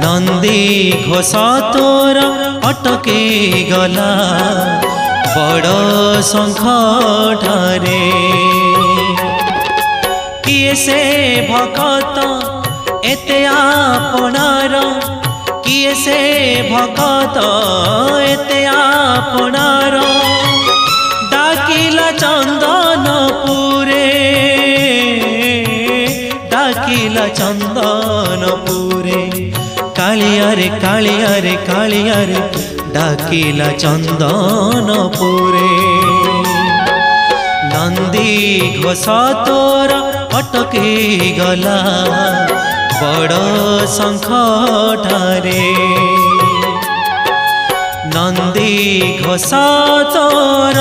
नंदी घोष तोर अटके गला बड़ शंख ठारे किए से भगत एते आपणार किए से भगत एते आपणार डाकिला चंदनपुरे डाकिला चंदनपुरे कालियारे कालियारे कालियारे डाकिला चंदनपुरे नंदी घोष तोर अटके गला बड़ शंख ठारे नंदी घोष तोर